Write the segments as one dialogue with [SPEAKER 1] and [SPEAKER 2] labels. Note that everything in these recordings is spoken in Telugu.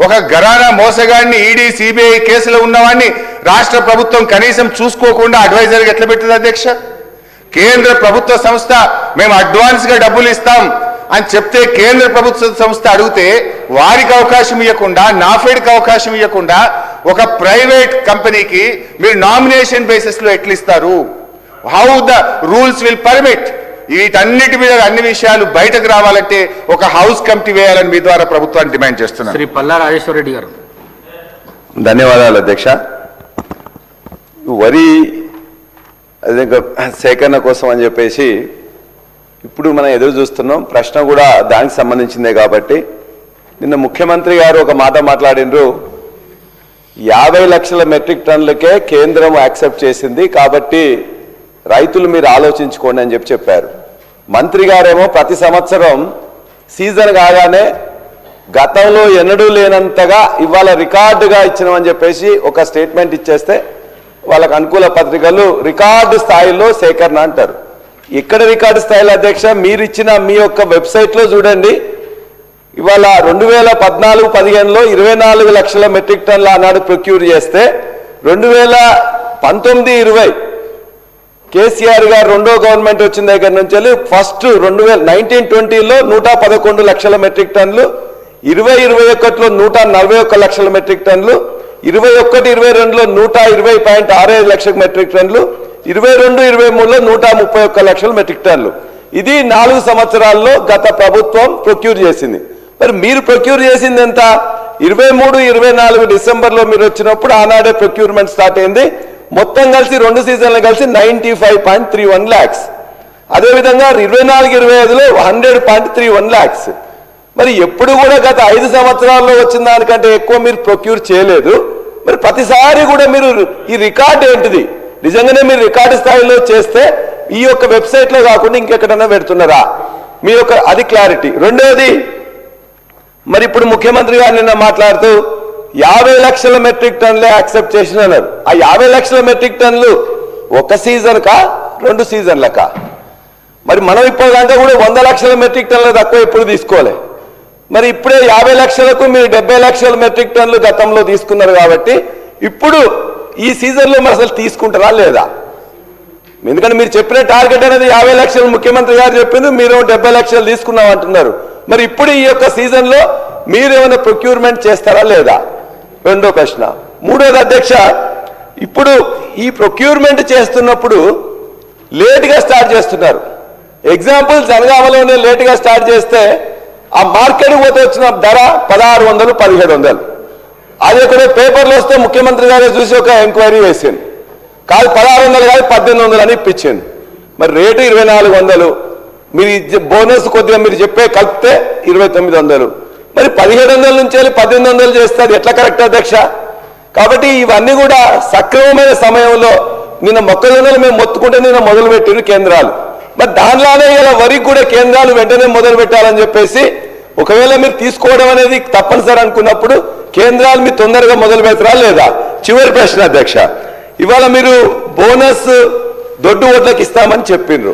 [SPEAKER 1] ఒక ఘరానా మోసగాడిని ఈడీ సిబిఐ కేసులో ఉన్నవాడిని రాష్ట్ర ప్రభుత్వం కనీసం చూసుకోకుండా అడ్వైజర్గా ఎట్లా పెట్టింది అధ్యక్ష? కేంద్ర ప్రభుత్వ సంస్థ మేము అడ్వాన్స్గా డబ్బులు ఇస్తాం అని చెప్తే కేంద్ర ప్రభుత్వ సంస్థ అడిగితే వారికి అవకాశం ఇవ్వకుండా, నాఫెడ్కి అవకాశం ఇవ్వకుండా ఒక ప్రైవేట్ కంపెనీకి మీరు నామినేషన్ బేసిస్లో ఎట్లా ఇస్తారు? How the rules will permit? వీటన్నిటి మీద అన్ని విషయాలు బయటకు రావాలంటే ఒక హౌస్ కమిటీ వేయాలని మీ ద్వారా ప్రభుత్వాన్ని డిమాండ్ చేస్తున్నారు.
[SPEAKER 2] శ్రీ పల్లా రాజేశ్వర రెడ్డి గారు.
[SPEAKER 3] ధన్యవాదాలు అధ్యక్ష. వరి అదే సేకరణ కోసం అని చెప్పేసి ఇప్పుడు మనం ఎదురు చూస్తున్నాం. ప్రశ్న కూడా దానికి సంబంధించిందే కాబట్టి నిన్న ముఖ్యమంత్రి గారు ఒక మాట మాట్లాడినరు. 50 లక్షల మెట్రిక్ టన్నులకే కేంద్రం యాక్సెప్ట్ చేసింది కాబట్టి రైతులు మీరు ఆలోచించుకోండి అని చెప్పారు. మంత్రి గారేమో ప్రతి సంవత్సరం సీజన్ కాగానే గతంలో ఎన్నడూ లేనంతగా ఇవాళ రికార్డుగా ఇచ్చినామని చెప్పేసి ఒక స్టేట్మెంట్ ఇచ్చేస్తే వాళ్ళకు అనుకూల పత్రికలు రికార్డు స్థాయిలో సేకరణ అంటారు. ఎక్కడ రికార్డు స్థాయిలో అధ్యక్ష? మీరు ఇచ్చిన మీ యొక్క వెబ్సైట్లో చూడండి. ఇవాళ 2014-15లో 24 లక్షల మెట్రిక్ టన్నుల ఆనాడు ప్రొక్యూర్ చేస్తే 2019-20 కేసీఆర్ గారు రెండో గవర్నమెంట్ వచ్చిన దగ్గర నుంచి ఫస్ట్ 1920లో 111 లక్షల మెట్రిక్ టన్నులు, 2021లో 141 లక్షల మెట్రిక్ టన్నులు, 21-22లో 120.65 లక్షల మెట్రిక్ టన్నులు, 22-23లో 131 లక్షల మెట్రిక్ టన్నులు. ఇది 4 సంవత్సరాల్లో గత ప్రభుత్వం ప్రొక్యూర్ చేసింది. మరి మీరు ప్రొక్యూర్ చేసింది ఎంత? 23-24 డిసెంబర్లో మీరు వచ్చినప్పుడు ఆనాడే ప్రొక్యూర్మెంట్ స్టార్ట్ అయింది. మొత్తం కలిసి 2 సీజన్లు కలిసి 95.31 lakhs. అదేవిధంగా 24-25లో 100.31 lakhs. మరి ఎప్పుడు కూడా గత 5 సంవత్సరాల్లో వచ్చిన దానికంటే ఎక్కువ మీరు ప్రొక్యూర్ చేయలేదు. మరి ప్రతిసారి కూడా మీరు ఈ రికార్డ్ ఏంటిది? నిజంగానే మీరు రికార్డు స్థాయిలో చేస్తే ఈ యొక్క వెబ్సైట్లో కాకుండా ఇంకెక్కడన్నా పెడుతున్నారా? మీ యొక్క అది క్లారిటీ. రెండోది, మరి ఇప్పుడు ముఖ్యమంత్రి గారు నిన్న మాట్లాడుతూ 50 లక్షల మెట్రిక్ టన్నులే యాక్సెప్ట్ చేసినారు. ఆ 50 లక్షల మెట్రిక్ టన్నులు ఒక సీజన్కా 2 సీజన్లకా? మరి మనం ఇప్పటిదాకా కూడా 100 లక్షల మెట్రిక్ టన్నులు తక్కువ ఎప్పుడు తీసుకోలే. మరి ఇప్పుడే 50 లక్షలకు మీరు 70 లక్షల మెట్రిక్ టన్నులు గతంలో తీసుకున్నారు కాబట్టి ఇప్పుడు ఈ సీజన్లో మరి అసలు తీసుకుంటారా లేదా? ఎందుకంటే మీరు చెప్పిన టార్గెట్ అనేది 50 లక్షలు ముఖ్యమంత్రి గారు చెప్పింది, మీరు 70 లక్షలు తీసుకున్నాం అంటున్నారు. మరి ఇప్పుడు ఈ యొక్క సీజన్లో మీరు ఏమైనా ప్రొక్యూర్మెంట్ చేస్తారా లేదా? రెండో ప్రశ్న. మూడోది అధ్యక్ష, ఇప్పుడు ఈ ప్రొక్యూర్మెంట్ చేస్తున్నప్పుడు లేట్గా స్టార్ట్ చేస్తున్నారు. ఎగ్జాంపుల్ జనగామలోనే లేట్గా స్టార్ట్ చేస్తే ఆ మార్కెట్కి పోతే వచ్చిన ధర 1600, 1700. అది కూడా పేపర్లో వస్తే ముఖ్యమంత్రి గారే చూసి ఒక ఎంక్వైరీ వేసింది. కాదు 1600 కాదు 1800 అని ఇప్పించింది. మరి రేటు 2400, మీరు బోనస్ కొద్దిగా మీరు చెప్పే కలిపితే 2900. మరి 1700 నుంచి వెళ్ళి 1800 చేస్తే అది ఎట్లా కరెక్ట్ అధ్యక్ష? కాబట్టి ఇవన్నీ కూడా సక్రమమైన సమయంలో నిన్న మొక్కజొన్నలు మేము మొత్తుకుంటే నిన్న మొదలుపెట్టిన కేంద్రాలు. మరి దానిలోనే ఇలా వరికి కూడా కేంద్రాలు వెంటనే మొదలు పెట్టాలని చెప్పేసి ఒకవేళ మీరు తీసుకోవడం అనేది తప్పనిసరి అనుకున్నప్పుడు కేంద్రాలు మీరు తొందరగా మొదలు పెడతారా లేదా? చివరి ప్రశ్న అధ్యక్ష, ఇవాళ మీరు బోనస్ దొడ్డు ఓట్లకు ఇస్తామని చెప్పిండ్రు.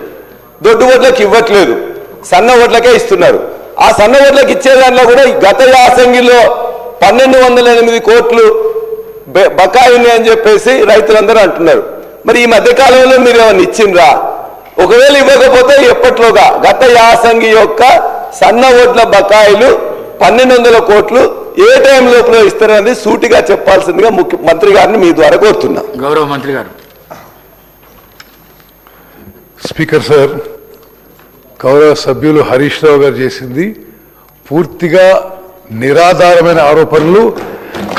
[SPEAKER 3] దొడ్డు ఓట్లకు ఇవ్వట్లేదు, సన్న ఓట్లకే ఇస్తున్నారు. ఆ సన్న ఓట్లకు ఇచ్చే దాంట్లో కూడా గత యాసంగిలో 1208 కోట్లు బకాయి ఉన్నాయని చెప్పేసి రైతులందరూ అంటున్నారు. మరి ఈ మధ్యకాలంలో మీరు ఏమైనా ఇచ్చిండ్రా? ఒకవేళ ఇవ్వకపోతే ఎప్పట్లోగా గత యాసంగి యొక్క సన్న ఓట్ల బకాయిలు 1200 కోట్లు ఏ టైం లోపల ఇస్తారనేది సూటిగా చెప్పాల్సిందిగా మంత్రి గారిని మీ ద్వారా కోరుతున్నా.
[SPEAKER 2] గౌరవ మంత్రి గారు.
[SPEAKER 4] స్పీకర్ సార్, గౌరవ సభ్యులు హరీష్ రావు గారు చేసింది పూర్తిగా నిరాధారమైన ఆరోపణలు,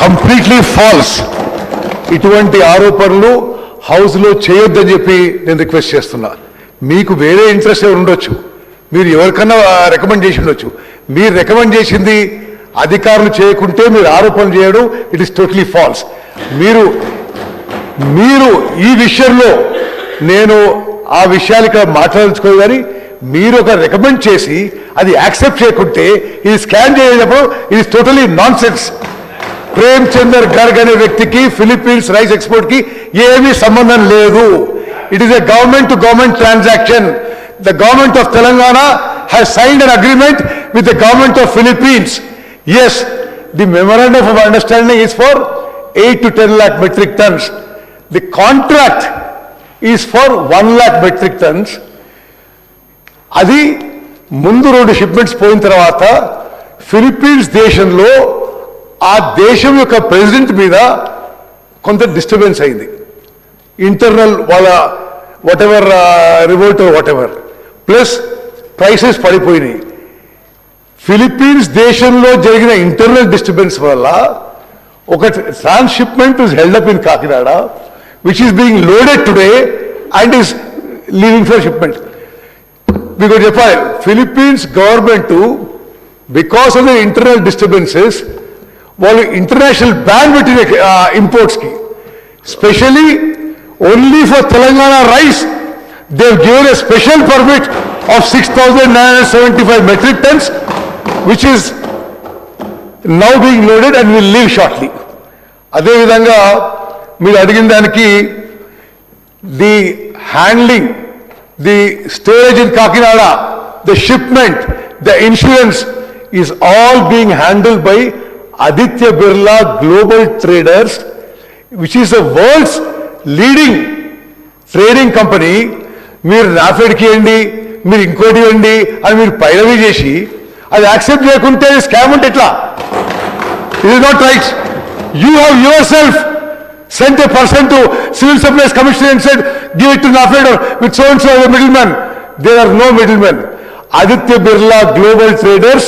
[SPEAKER 4] కంప్లీట్లీ ఫాల్స్. ఇటువంటి ఆరోపణలు హౌస్లో చేయొద్దని చెప్పి నేను రిక్వెస్ట్ చేస్తున్నా. మీకు వేరే ఇంట్రెస్ట్ ఎవరు ఉండొచ్చు, మీరు ఎవరికన్నా రికమెండ్ చేసి ఉండొచ్చు. మీరు రికమెండ్ చేసింది అధికారులు చేయకుంటే మీరు ఆరోపణలు చేయడం ఇట్ ఈస్ టోటలీ ఫాల్స్. మీరు ఈ విషయంలో నేను ఆ విషయాలు ఇక్కడ మాట్లాడించుకోవాలి, కానీ మీరు ఒక రికమెండ్ చేసి అది యాక్సెప్ట్ చేయకుంటే ఇది స్కాన్ చేసేటప్పుడు ఇది totally nonsense. Prem Chander Garg అనే వ్యక్తికి ఫిలిప్పీన్స్ రైస్ ఎక్స్పోర్ట్ కి ఏమీ సంబంధం లేదు. It is a government to government transaction. The government of Telangana has signed an agreement with the government of Philippines. Yes, the memorandum of understanding is for 8 to 10 lakh metric tons. The contract is for 1 lakh metric tons. అది ముందు 2 షిప్మెంట్స్ పోయిన తర్వాత ఫిలిప్పీన్స్ దేశంలో ఆ దేశం యొక్క ప్రెసిడెంట్ మీద కొంత డిస్టర్బెన్స్ అయింది. ఇంటర్నల్ వాళ్ళ whatever revolt whatever, plus prices పడిపోయినాయి. ఫిలిప్పీన్స్ దేశంలో జరిగిన ఇంటర్నల్ డిస్టర్బెన్స్ వల్ల ఒక transshipment is held up in Kakinada, which is being loaded today and is leaving for shipment. మీకు చెప్పాలి, Philippines government because of the internal disturbances వాళ్ళు ఇంటర్నేషనల్ బ్యాన్ పెట్టిన ఇంపోర్ట్స్కి, specially only for Telangana rice they have given a special permit of 6,975 metric tons, which is now being loaded and will leave shortly. అదేవిధంగా మీరు అడిగిన దానికి the handling, the storage in Kakinada, the shipment, the insurance is all being handled by Aditya Birla global traders, which is the world's leading trading company. మీరు నాఫెడ్కి ఇవ్వండి, మీరు ఇంకోటి ఇవ్వండి అని మీరు పైరవీ చేసి అది యాక్సెప్ట్ చేయకుంటే స్కామ్ అంటే ఎట్లా? It is not right. You have your self sent a person to Civil Supplies Commission and said, give it to NAFED or with so and so as a middleman. There are no middlemen. Aditya Birla Global Traders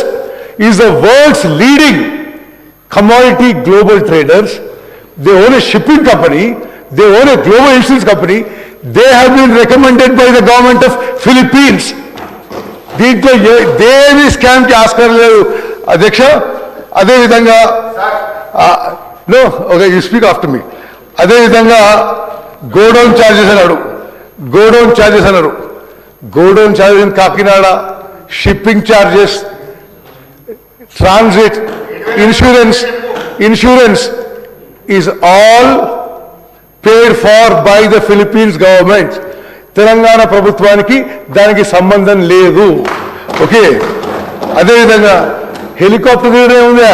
[SPEAKER 4] is the world's leading commodity global traders. They own a shipping company. They own a global insurance company. They have been recommended by the government of Philippines. దీంట్లో దేని స్కామ్కి ఆస్కారం లేదు అధ్యక్ష. అదేవిధంగా no okay, you speak after me. అదేవిధంగా గోడౌన్ ఛార్జెస్ అన్నారు, godown charges in Kakinada, shipping charges, transit, insurance is all paid for by the Philippines government. Telangana ప్రభుత్వానికి దానికి సంబంధం లేదు. ఓకే, అదేవిధంగా హెలికాప్టర్ ఉందా?